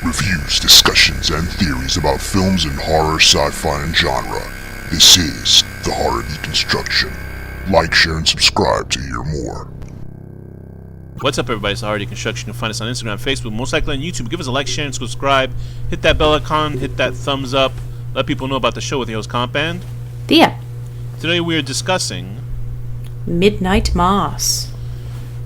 reviews, discussions, and theories about films in horror, sci-fi, and genre. This is the Horror Deconstruction. Like, share, and subscribe to hear more. What's up, everybody? It's the Horror Deconstruction. You can find us on Instagram, Facebook, most likely on YouTube. Give us a like, share, and subscribe. Hit that bell icon, hit that thumbs up. Let people know about the show with your host, Komp and Thea. Today we are discussing Midnight Mass.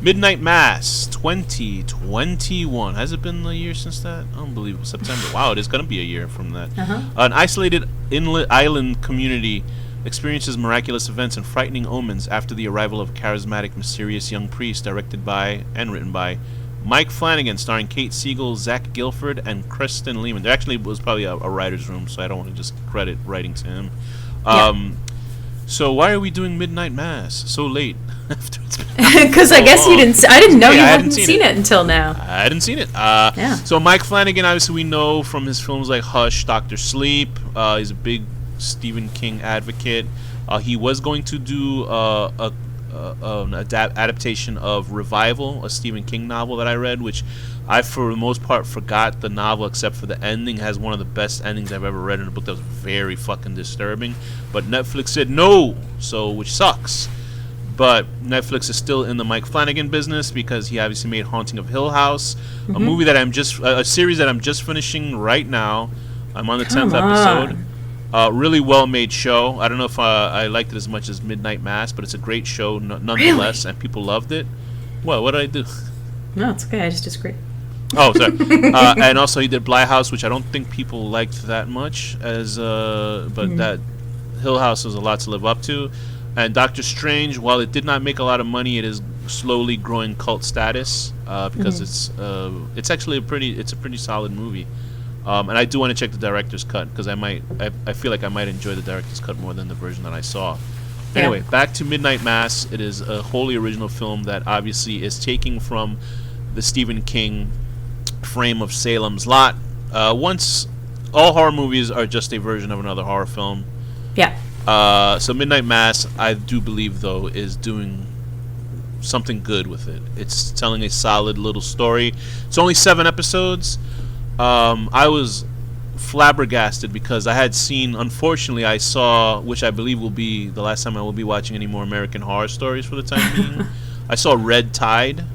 Midnight Mass 2021. Has it been a year since that? Unbelievable. September. Wow, it is going to be a year from that. An isolated inlet island community experiences miraculous events and frightening omens after the arrival of a charismatic, mysterious young priest, directed by and written by Mike Flanagan, starring Kate Siegel, Zach Gilford, and Kristen Lehman. There actually was probably a writer's room, so I don't want to just credit writing to him. So why are we doing Midnight Mass so late? Because I guess you didn't. I didn't know you hadn't seen it until now. I hadn't seen it. So Mike Flanagan, obviously, we know from his films like Hush, Doctor Sleep. He's a big Stephen King advocate. He was going to do an adaptation of Revival, a Stephen King novel that I read, which I, for the most part, forgot the novel except for the ending. It has one of the best endings I've ever read in a book that was very fucking disturbing. But Netflix said no, which sucks. But Netflix is still in the Mike Flanagan business because he obviously made Haunting of Hill House, a movie that a series that I'm just finishing right now. I'm on the 10th episode. Really well-made show. I don't know if I liked it as much as Midnight Mass, but it's a great show nonetheless, and people loved it. What did I do? No, it's okay. I just disagree. Oh, sorry. And also he did Bly House, which I don't think people liked that much, but that Hill House was a lot to live up to. And Doctor Strange, while it did not make a lot of money, it is slowly growing cult status because it's actually a pretty solid movie. And I do want to check the director's cut because I feel like I might enjoy the director's cut more than the version that I saw. Anyway, back to Midnight Mass. It is a wholly original film that obviously is taking from the Stephen King frame of Salem's Lot. Once all horror movies are just a version of another horror film. Yeah. So Midnight Mass, I do believe, though, is doing something good with it. It's telling a solid little story. It's only 7 episodes. I was flabbergasted because I had seen, unfortunately, I saw, which I believe will be the last time I will be watching any more American Horror Stories for the time being. I saw Red Tide,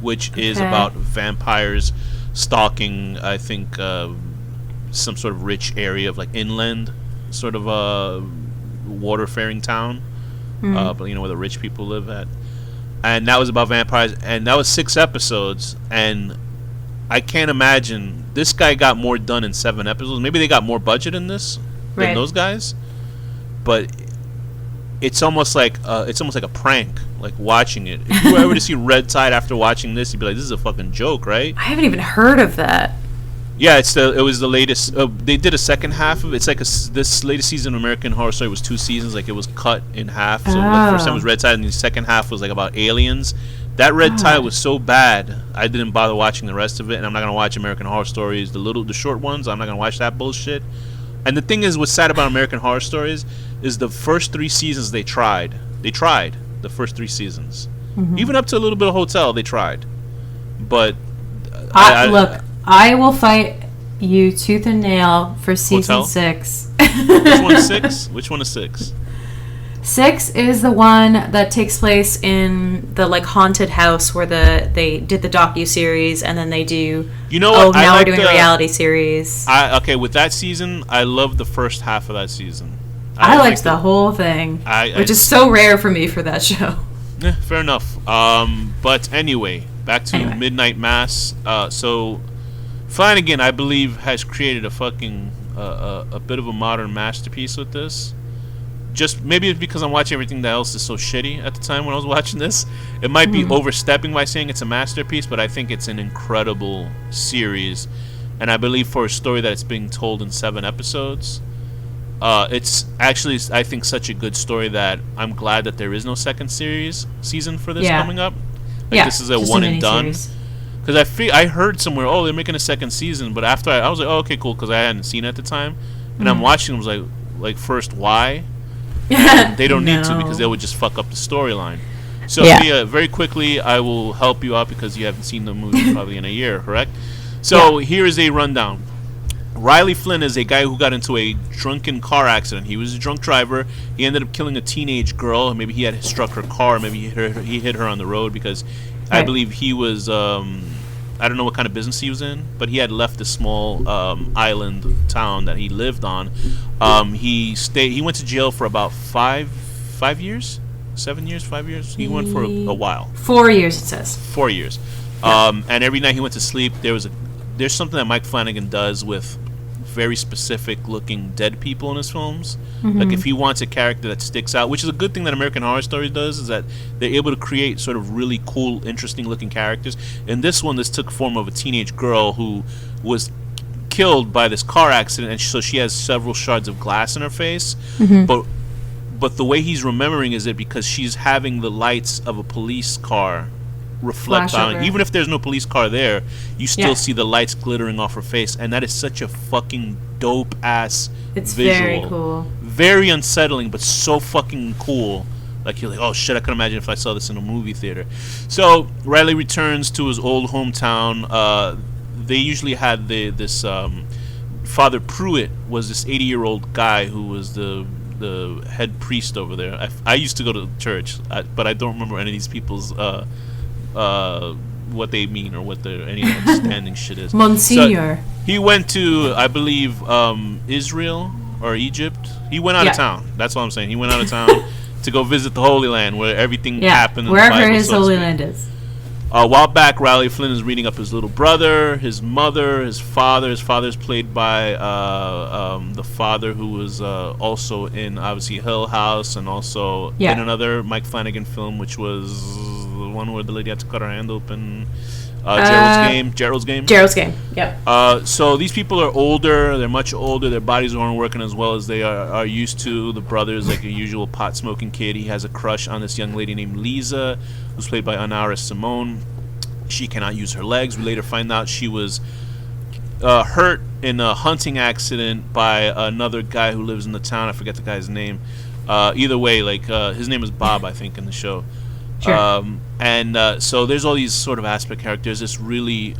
which is about vampires stalking, I think, some sort of rich area of like inland, sort of a water-faring town, but where the rich people live at. And that was about vampires, and that was 6 episodes, and I can't imagine this guy got more done in 7 episodes. Maybe they got more budget in this than those guys, but it's almost like a prank. Like watching it, if you were ever to see Red Tide after watching this, you'd be like, "This is a fucking joke, right?" I haven't even heard of that. Yeah, it was the latest. They did a second half of it. It's like this latest season of American Horror Story was 2 seasons. Like it was cut in half. So the first time was Red Tide, and the second half was like about aliens. That Red Tide was so bad, I didn't bother watching the rest of it. And I'm not gonna watch American Horror Stories, the short ones. I'm not gonna watch that bullshit. And the thing is, what's sad about American Horror Stories is the first 3 seasons they tried. They tried the first 3 seasons, even up to a little bit of Hotel. They tried, but look. I will fight you tooth and nail for season 6. Which one is 6? Which one is 6? 6 is the one that takes place in the like haunted house where they did the docu-series and then they do. You know what? Now we're doing a reality series. With that season, I loved the first half of that season. I liked the whole thing, which is so rare for me for that show. Yeah, fair enough. But anyway, back to Midnight Mass. So Flanagan, I believe, has created a fucking a bit of a modern masterpiece with this. Just maybe it's because I'm watching everything that else is so shitty at the time when I was watching this. It might be overstepping by saying it's a masterpiece, but I think it's an incredible series, and I believe for a story that it's being told in 7 episodes, it's actually, I think, such a good story that I'm glad that there is no second season for this coming up. This is a one and done. Because I heard somewhere, they're making a second season, but after I was like, okay, cool, because I hadn't seen it at the time, and I'm watching them, was like first, why? They don't need to because they would just fuck up the storyline. So, Thea, very quickly, I will help you out because you haven't seen the movie probably in a year, correct? So here is a rundown. Riley Flynn is a guy who got into a drunken car accident. He was a drunk driver. He ended up killing a teenage girl. Maybe he had struck her car. Maybe he hit her on the road because I believe he was, I don't know what kind of business he was in, but he had left a small island town that he lived on. He went to jail for about 5 years? 7 years? 5 years? He went for a while. 4 years, it says. 4 years. And every night he went to sleep, there's something that Mike Flanagan does with very specific looking dead people in his films. Like if he wants a character that sticks out, which is a good thing that American Horror Story does, is that they're able to create sort of really cool, interesting looking characters. In this one, this took form of a teenage girl who was killed by this car accident, and so she has several shards of glass in her face. But the way he's remembering is it because she's having the lights of a police car reflect on it. Even if there's no police car there, you still see the lights glittering off her face, and that is such a fucking dope ass visual. Very cool. Very unsettling, but so fucking cool. Like you're like, oh shit, I can imagine if I saw this in a movie theater. So Riley returns to his old hometown. They usually had this Father Pruitt was this 80-year-old guy who was the head priest over there. I used to go to church, but I don't remember any of these people's what they mean or what their any understanding shit is. Monsignor. So he went to, I believe, Israel or Egypt. He went out of town. That's what I'm saying. He went out of town to go visit the Holy Land where everything happened. Wherever in the Bible, his Holy Land is. A while back, Riley Flynn is reading up his little brother, his mother, his father. His father is played by the father who was also in, obviously, Hill House and also in another Mike Flanagan film, which was the one where the lady had to cut her hand open. Gerald's Game. Yep. So these people are older. They're much older. Their bodies aren't working as well as they are used to. The brother's like a usual pot-smoking kid. He has a crush on this young lady named Lisa, who's played by Anara Simone. She cannot use her legs. We later find out she was hurt in a hunting accident by another guy who lives in the town. I forget the guy's name. Either way, like his name is Bob, I think, in the show. Sure. So there's all these sort of aspect characters. This really,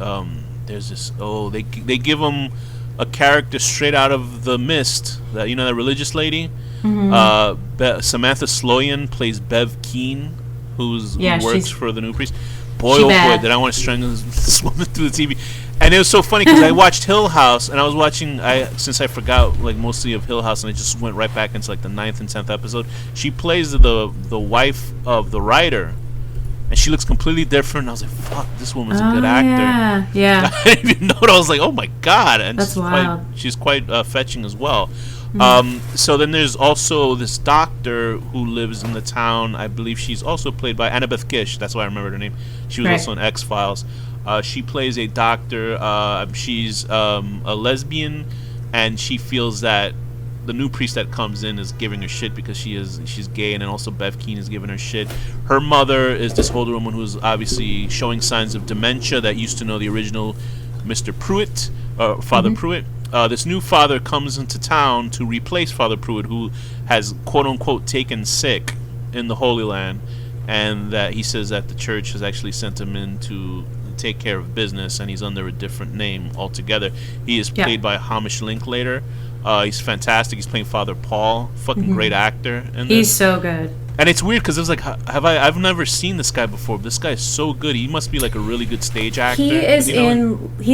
there's this. Oh, they give him a character straight out of The Mist. That that religious lady. Samantha Sloyan plays Bev Keane, who works for the new priest. Boy, oh boy, did I want to strangle this woman through the TV. And it was so funny because I watched Hill House, and I was watching, since I forgot like mostly of Hill House, and I just went right back into like the 9th and 10th episode. She plays the wife of the writer, and she looks completely different. I was like, fuck, this woman's a good actor. Yeah. I didn't even know it. I was like, oh my god. And that's wild. She's quite fetching as well. So then there's also this doctor who lives in the town. I believe she's also played by Annabeth Gish. That's why I remembered her name. She was also in X-Files. She plays a doctor. She's a lesbian, and she feels that the new priest that comes in is giving her shit because she's gay, and then also Bev Keane is giving her shit. Her mother is this older woman who's obviously showing signs of dementia that used to know the original Mr. Pruitt, Father Pruitt. This new father comes into town to replace Father Pruitt, who has quote-unquote taken sick in the Holy Land, and that he says that the church has actually sent him in to take care of business, and he's under a different name altogether. He is played by Hamish Linklater. He's fantastic. He's playing Father Paul. Fucking great actor in this. He's so good. And it's weird because it was like, I've never seen this guy before. But this guy is so good. He must be like a really good stage actor. He's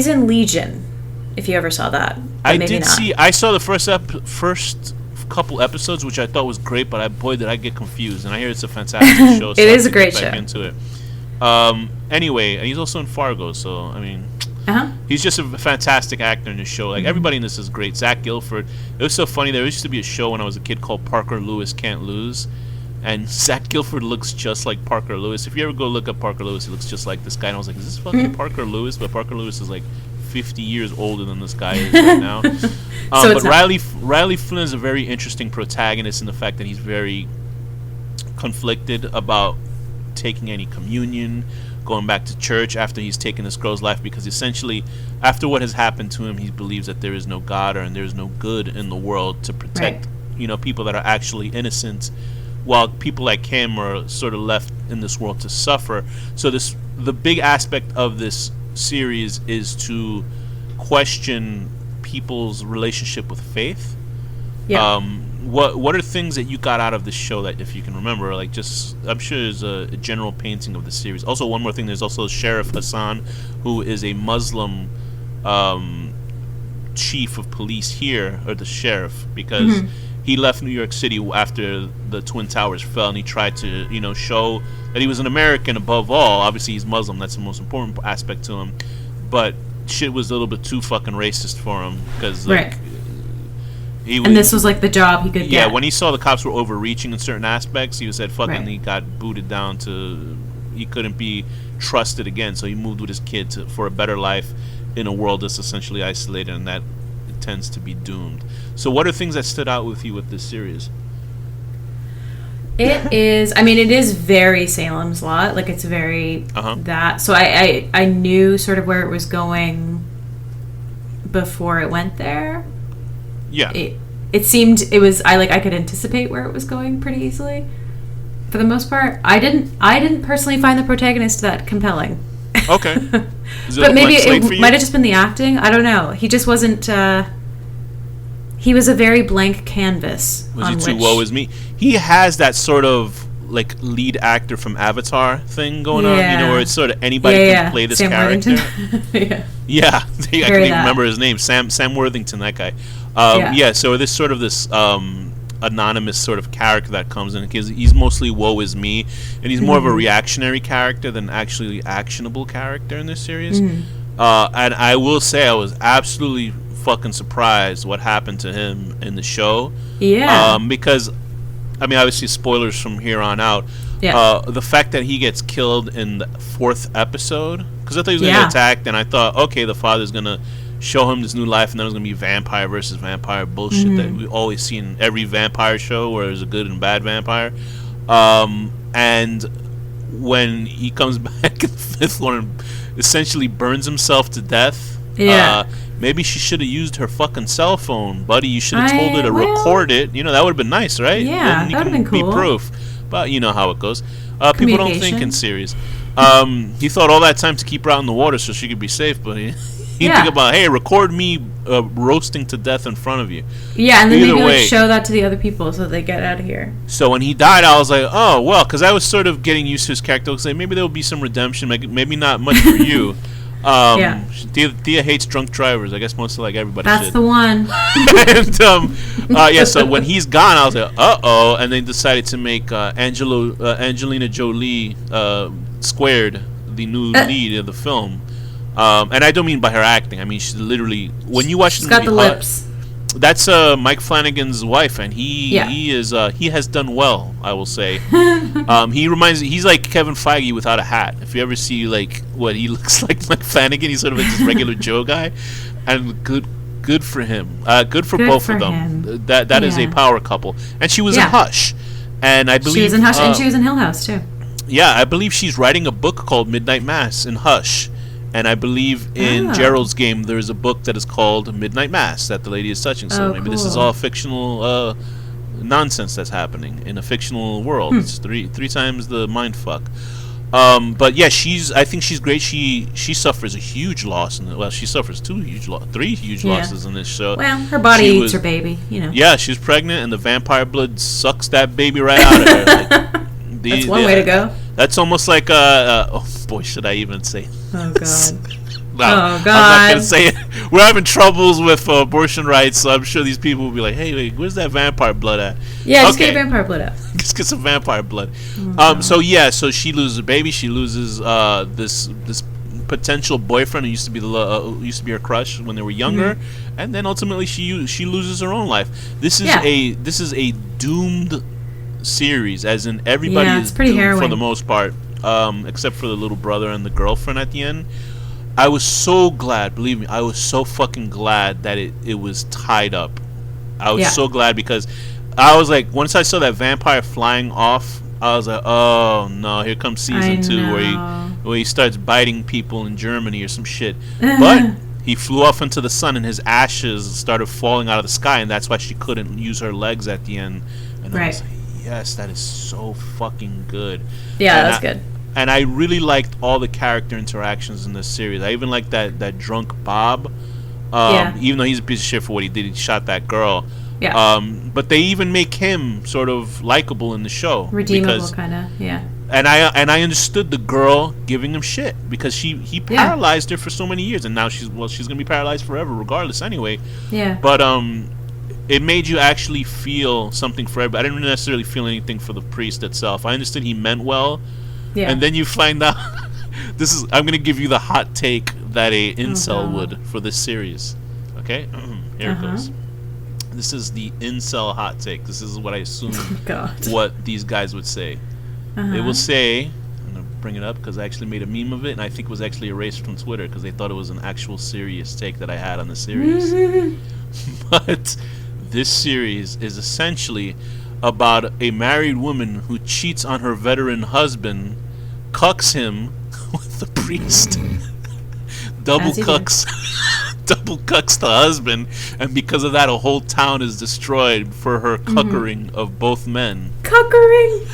in Legion. If you ever saw that, I saw the first couple episodes, which I thought was great, but boy did I get confused. And I hear it's a fantastic show. It is a great show. Into it. Anyway, and he's also in Fargo, so I mean, he's just a fantastic actor in the show. Like everybody in this is great. Zach Gilford. It was so funny. There used to be a show when I was a kid called Parker Lewis Can't Lose, and Zach Gilford looks just like Parker Lewis. If you ever go look up Parker Lewis, he looks just like this guy. And I was like, is this fucking Parker Lewis? But Parker Lewis is like 50 years older than this guy is right now. But Riley Flynn is a very interesting protagonist in the fact that he's very conflicted about taking any communion, going back to church after he's taken this girl's life, because essentially after what has happened to him, he believes that there is no God and there is no good in the world to protect people that are actually innocent, while people like him are sort of left in this world to suffer. So the big aspect of this series is to question people's relationship with faith. Yeah. What are things that you got out of the show that, if you can remember, like, just, I'm sure there's a general painting of the series. Also, one more thing, there's also Sheriff Hassan, who is a Muslim chief of police here, or the sheriff, because he left New York City after the Twin Towers fell, and he tried to, show that he was an American above all. Obviously, he's Muslim. That's the most important aspect to him. But shit was a little bit too fucking racist for him, because, like, and this was like the job he could get. Yeah, when he saw the cops were overreaching in certain aspects, he said fucking he got booted down to, he couldn't be trusted again, so he moved with his kid for a better life in a world that's essentially isolated, and that it tends to be doomed. So what are things that stood out with you with this series? It is, I mean, it is very Salem's Lot. Like, it's very that. So I knew sort of where it was going before it went there. Yeah. It seemed, I could anticipate where it was going pretty easily. For the most part, I didn't personally find the protagonist that compelling. Okay. But maybe it might have just been the acting. I don't know. He just wasn't. He was a very blank canvas. Was he too woe is me? He has that sort of like lead actor from Avatar thing going on, where it's sort of anybody can play this Sam character. yeah. I can't even remember his name. Sam Worthington, that guy. So there's sort of this anonymous sort of character that comes in, because he's mostly woe is me, and he's more of a reactionary character than actually actionable character in this series. And I will say I was absolutely fucking surprised what happened to him in the show. Because, I mean, obviously spoilers from here on out. The fact that he gets killed in the 4th episode, because I thought he was going to get attacked, and I thought, okay, the father's going to show him this new life, and then it was going to be vampire versus vampire bullshit that we always see in every vampire show where there's a good and bad vampire. And when he comes back in the 5th one and essentially burns himself to death, maybe she should have used her fucking cell phone, buddy. You should have told her to record it. That would have been nice, right? Yeah, that would have been cool. Be proof. But you know how it goes. People don't think in series. He thought all that time to keep her out in the water so she could be safe, but he think about, hey, record me roasting to death in front of you. Yeah, and then maybe show that to the other people so they get out of here. So when he died, I was like, oh, well, because I was sort of getting used to his character. I was like, maybe there will be some redemption, maybe not much for you. Thea hates drunk drivers. I guess most of like everybody That's should. the one. And so when he's gone, I was like, uh-oh. And they decided to make Angelina Jolie squared the new lead of the film. And I don't mean by her acting. I mean, she's literally, when you watch she's got the lips. That's Mike Flanagan's wife, and he has done well, I will say. He's like Kevin Feige without a hat. If you ever see like what he looks like Mike Flanagan, he's sort of like this regular Joe guy, and good for him. Good for both of them. That is a power couple. And she was in Hush, and I believe she was in Hush, and she was in Hill House too. Yeah, I believe she's writing a book called Midnight Mass in Hush. And I believe in Gerald's Game, there's a book that is called Midnight Mass that the lady is touching. So maybe this is all fictional nonsense that's happening in a fictional world. It's three times the mind fuck. But yeah, I think she's great. She suffers a huge loss she suffers three huge losses in this show. Well, her body eats her baby, Yeah, she's pregnant, and the vampire blood sucks that baby right out of her. Like, that's one way to go. That's almost like oh boy, should I even say? Oh God. No, I'm not gonna say it. We're having troubles with abortion rights, so I'm sure these people will be like, "Hey, wait, where's that vampire blood at?" Yeah, just get vampire blood out. Just get some vampire blood. So she loses a baby. She loses this potential boyfriend who used to be her crush when they were younger, and then ultimately she loses her own life. This is a doomed series, as in everybody is doomed for the most part, except for the little brother and the girlfriend at the end. I was so glad, believe me, I was so fucking glad that it was tied up. I was so glad, because I was like, once I saw that vampire flying off, I was like, oh no, here comes season 2 where he starts biting people in Germany or some shit. But he flew off into the sun, and his ashes started falling out of the sky, and that's why she couldn't use her legs at the end. And I was like, yes, that is so fucking good. Yeah, that's good. And I really liked all the character interactions in this series. I even liked that drunk Bob. Even though he's a piece of shit for what he did, he shot that girl. Yeah. But they even make him sort of likable in the show, redeemable, kind of. Yeah. And I understood the girl giving him shit because he paralyzed her for so many years, and now she's gonna be paralyzed forever, regardless. Anyway. Yeah. But it made you actually feel something for everybody. I didn't necessarily feel anything for the priest itself. I understood he meant well. Yeah. And then you find out. I'm gonna give you the hot take that a incel would for this series. Okay. Here it goes. This is the incel hot take. This is what I assume what these guys would say. They will say, I'm going to bring it up because I actually made a meme of it, and I think it was actually erased from Twitter because they thought it was an actual serious take that I had on the series. But this series is essentially about a married woman who cheats on her veteran husband, cucks him with the priest, double cucks the husband, and because of that a whole town is destroyed for her cuckering of both men. Cuckering.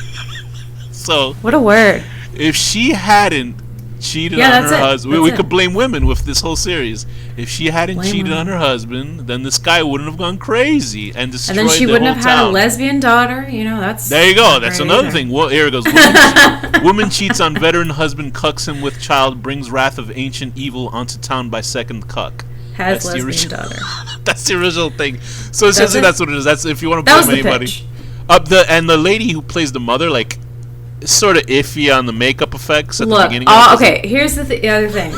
So what a word. If she hadn't cheated on her husband, we could blame women with this whole series. If she hadn't cheated on her husband, then this guy wouldn't have gone crazy and destroyed the whole town. And then she wouldn't have had a lesbian daughter. That's there you go. That's another thing. Well, here it goes. Woman cheats on veteran husband, cucks him with child, brings wrath of ancient evil onto town by second cuck. Has lesbian daughter. That's the original thing. So essentially, that's what it is. That's if you want to blame anybody. Pitch. And the lady who plays the mother, like, is sort of iffy on the makeup effects at the beginning. Okay, here's the other thing.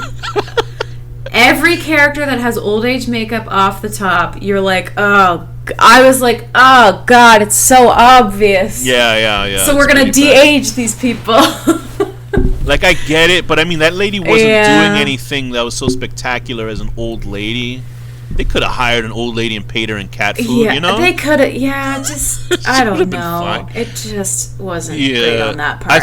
Every character that has old age makeup off the top, you're like, oh. I was like, oh god, it's so obvious. Yeah. So we're gonna de-age these people. Like, I get it, but I mean, that lady wasn't doing anything that was so spectacular as an old lady. They could have hired an old lady and paid her in cat food, you know? They could have, just, I don't know. It just wasn't great on that part.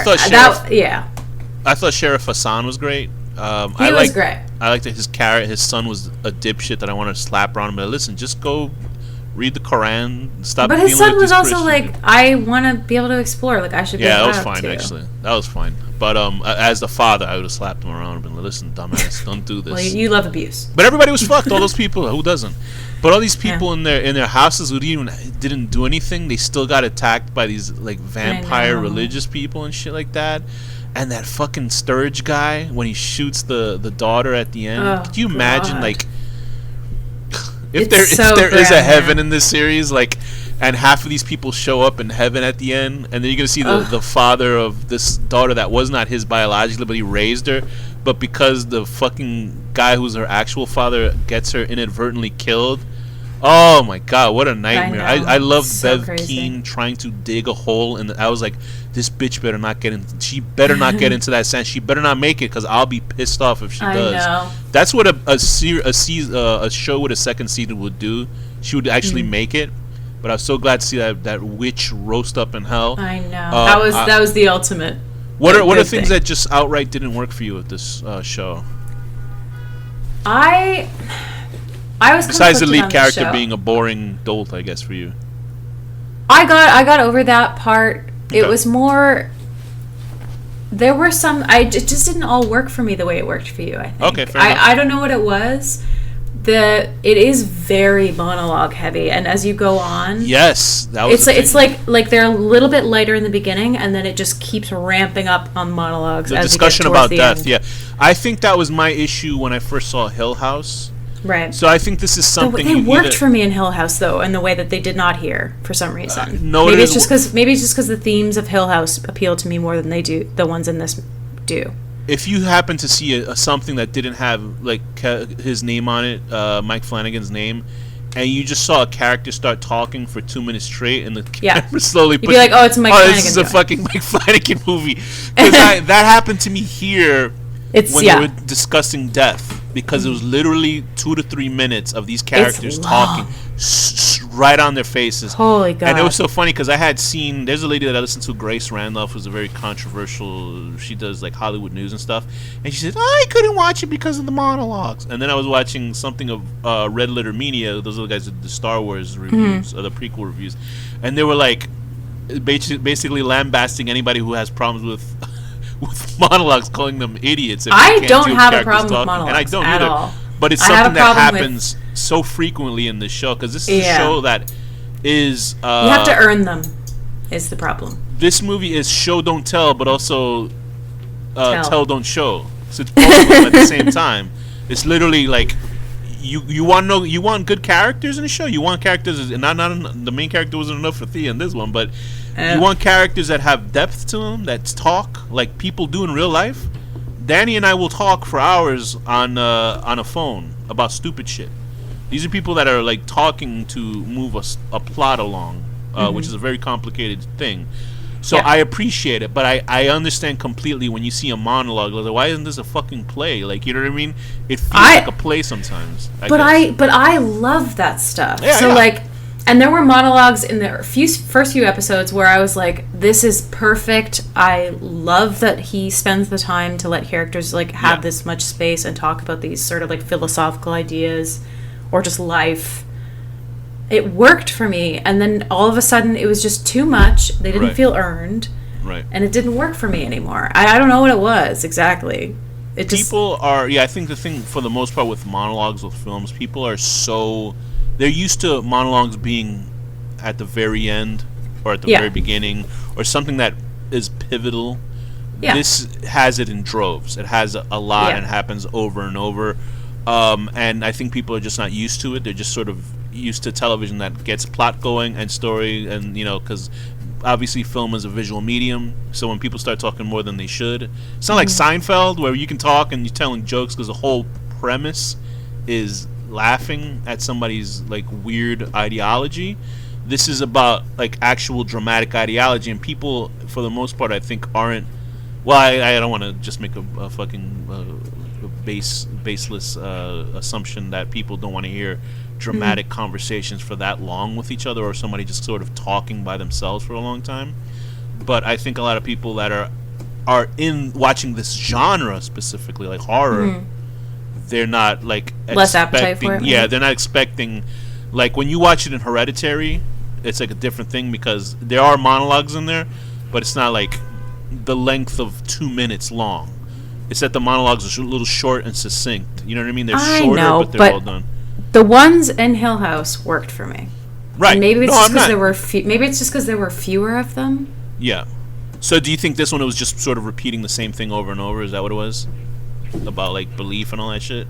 I thought Sheriff Hassan was great. He was great. I liked that his son was a dipshit that I wanted to slap around him. But listen, just go read the Quran. Stop. But his son was also like, I want to be able to explore. Like, I should be allowed to. Yeah, that was fine, actually. That was fine. But as the father, I would have slapped him around and been like, listen, dumbass, don't do this. Well, you love abuse. But everybody was fucked. All those people, who doesn't? But all these people in their houses who didn't do anything, they still got attacked by these like vampire religious people and shit like that. And that fucking Sturge guy, when he shoots the daughter at the end, could you imagine like if there is a heaven in this series, like, and half of these people show up in heaven at the end, and then you're gonna see the father of this daughter that was not his biologically, but he raised her, but because the fucking guy who's her actual father gets her inadvertently killed. Oh my god, what a nightmare. I loved Bev Keane trying to dig a hole, and I was like, this bitch better not get in. She better not get into that sand. She better not make it, because I'll be pissed off if she does. Know. That's what a show with a second season would do. She would actually make it. But I was so glad to see that witch roast up in hell. I know. That was the ultimate. What are things that just outright didn't work for you with this show? I was besides the lead character being a boring dolt, I guess, for you. I got over that part. Okay. It was more. There were some. It just didn't all work for me the way it worked for you. I think. Okay, fair enough. I don't know what it was. It is very monologue heavy, and as you go on, yes, that was. It's like they're a little bit lighter in the beginning, and then it just keeps ramping up on monologues. The discussion about death, yeah, I think that was my issue when I first saw Hill House. Right. So I think this is something. It worked for me in Hill House, though, in the way that they did not here for some reason. Maybe it's just because the themes of Hill House appeal to me more than they do the ones in this do. If you happen to see something that didn't have like his name on it, Mike Flanagan's name, and you just saw a character start talking for 2 minutes straight, and the camera slowly. You'd be like, "Oh, it's Mike Flanagan." This is a fucking Mike Flanagan movie. That happened to me here when they were discussing death. Because it was literally 2 to 3 minutes of these characters talking right on their faces. Holy God. And it was so funny because I had seen, there's a lady that I listened to, Grace Randolph, who's a very controversial, she does like Hollywood news and stuff. And she said, I couldn't watch it because of the monologues. And then I was watching something of Red Letter Media, those are the guys that did the Star Wars reviews, or the prequel reviews. And they were like, basically lambasting anybody who has problems with monologues, calling them idiots. I don't have a problem with monologues, and I don't either. All. But it's something that happens so frequently in this show, because this is a show that is you have to earn them is the problem. This movie is show don't tell, but also tell don't show. So it's both of them at the same time. It's literally like you want good characters in the show. You want characters, and not the main character wasn't enough for Thea in this one, but you want characters that have depth to them, that talk like people do in real life. Danny and I will talk for hours on a phone about stupid shit. These are people that are like talking to move a plot along, which is a very complicated thing. So I appreciate it, but I understand completely when you see a monologue. Like, why isn't this a fucking play? Like, you know what I mean? It feels like a play sometimes. But I love that stuff. Like, and there were monologues in the first few episodes where I was like, this is perfect. I love that he spends the time to let characters like have this much space and talk about these sort of like philosophical ideas or just life. It worked for me, and then all of a sudden it was just too much. They didn't feel earned, and it didn't work for me anymore. I don't know what it was exactly. People are, I think the thing for the most part with monologues with films, people are they're used to monologues being at the very end or at the very beginning or something that is pivotal. This has it in droves. It has a lot and happens over and over. And I think people are just not used to it. They're just sort of used to television that gets plot going and story, and because obviously film is a visual medium, so when people start talking more than they should, it's not like Seinfeld where you can talk and you're telling jokes because the whole premise is laughing at somebody's like weird ideology. This is about like actual dramatic ideology, and people for the most part I think aren't, well, I don't want to just make a fucking baseless assumption that people don't want to hear dramatic conversations for that long with each other, or somebody just sort of talking by themselves for a long time. But I think a lot of people that are in watching this genre specifically, like horror, they're not like less appetite for it. Yeah, they're not expecting, like when you watch it in Hereditary, it's like a different thing because there are monologues in there, but it's not like the length of 2 minutes long. It's that the monologues are a little short and succinct. You know what I mean? They're shorter, but they're well done. The ones in Hill House worked for me. Right. And maybe it's just because there were maybe it's just because there were fewer of them. Yeah. So do you think this one was just sort of repeating the same thing over and over? Is that what it was? About like belief and all that shit?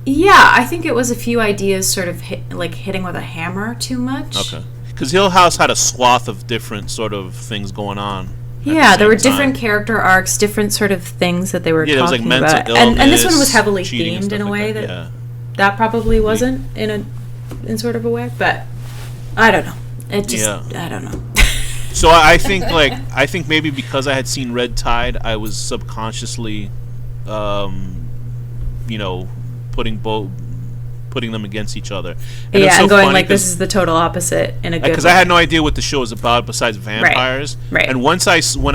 Yeah, I think it was a few ideas sort of hitting with a hammer too much. Okay. Because Hill House had a swath of different sort of things going on. Yeah, there were different character arcs, different sort of things that they were talking there was like mental about. illness, and this one was heavily themed in a like way that probably wasn't in sort of a way, but I don't know. It just I don't know. So I think maybe because I had seen Red Tide, I was subconsciously putting them against each other. And and going like, this is the total opposite in a good way. Because I had no idea what the show was about besides vampires. Right. And when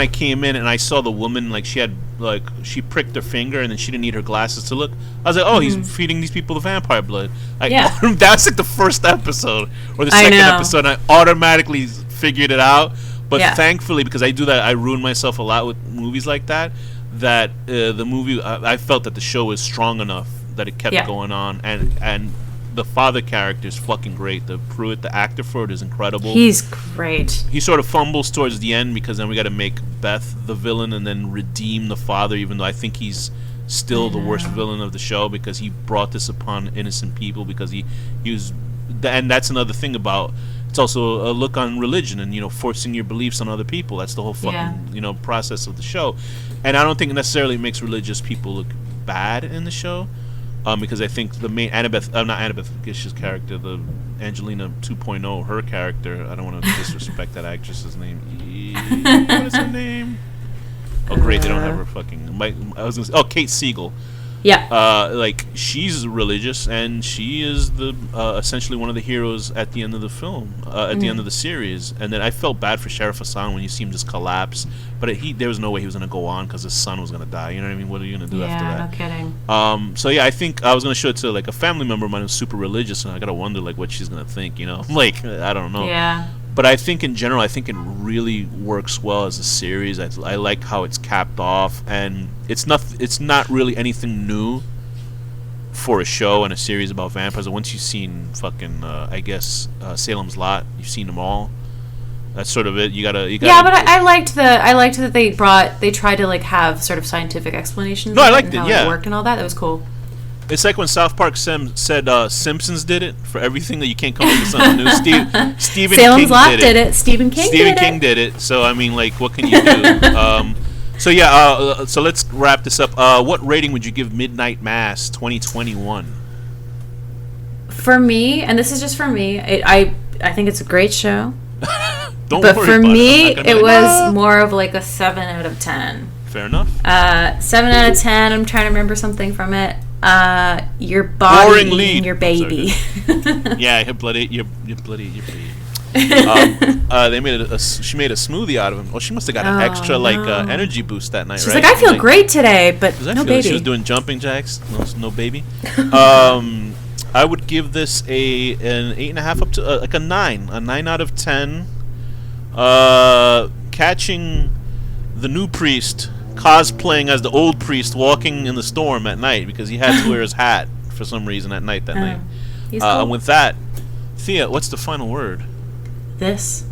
I came in and I saw the woman, like she pricked her finger and then she didn't need her glasses to look, I was like, oh, he's feeding these people the vampire blood. That's like the first episode or the second episode, and I automatically figured it out. But thankfully, because I do that, I ruin myself a lot with movies like that, the movie, I felt that the show is strong enough that it kept going on, and the father character is fucking great. The Pruitt, the actor for it, is incredible. He's great. He sort of fumbles towards the end because then we got to make Beth the villain and then redeem the father, even though I think he's still the worst villain of the show because he brought this upon innocent people because he was, and that's another thing about. It's also a look on religion and forcing your beliefs on other people. That's the whole fucking process of the show, and I don't think it necessarily makes religious people look bad in the show. Because I think the main not Annabeth Gish's character, the Angelina 2.0, her character, I don't want to disrespect that actress's name. What is her name? Oh, great, they don't have her fucking... Kate Siegel. Yeah. Like, she's religious, and she is the essentially one of the heroes at the end of the film, at the end of the series. And then I felt bad for Sheriff Hassan when you see him just collapse. But there was no way he was going to go on because his son was going to die. You know what I mean? What are you going to do after that? Yeah, no kidding. So, I think I was going to show it to, like, a family member of mine who's super religious, and I got to wonder, like, what she's going to think, Like, I don't know. Yeah. But I think in general, I think it really works well as a series. I like how it's capped off, and it's not really anything new. for a show and a series about vampires. Once you've seen fucking, I guess, Salem's Lot, you've seen them all. That's sort of it. You gotta. Yeah, but I liked that they tried to like have sort of scientific explanations. No, I liked it. How Yeah, it worked and all that. That was cool. It's like when South Park said Simpsons did it for everything that you can't come up with something new. Stephen Salem's King Lot did it. Stephen King did it. So I mean, like, what can you do? So yeah. So let's wrap this up. What rating would you give Midnight Mass 2021? For me, and this is just for me, I think it's a great show. Don't but worry for about me, it was more of like a 7 out of 10. Fair enough. 7 out of 10. I'm trying to remember something from it. Your body eating your baby. Yeah, your bloody. They made she made a smoothie out of him. Oh, she must have got an extra energy boost that night. She's right? like, I feel great today, but no baby. She was doing jumping jacks. No baby. I would give this an 8.5 up to like a 9 out of 10. Catching the new priest cosplaying as the old priest walking in the storm at night because he had to wear his hat for some reason at night that night. Cool. And with that, Thea, what's the final word? This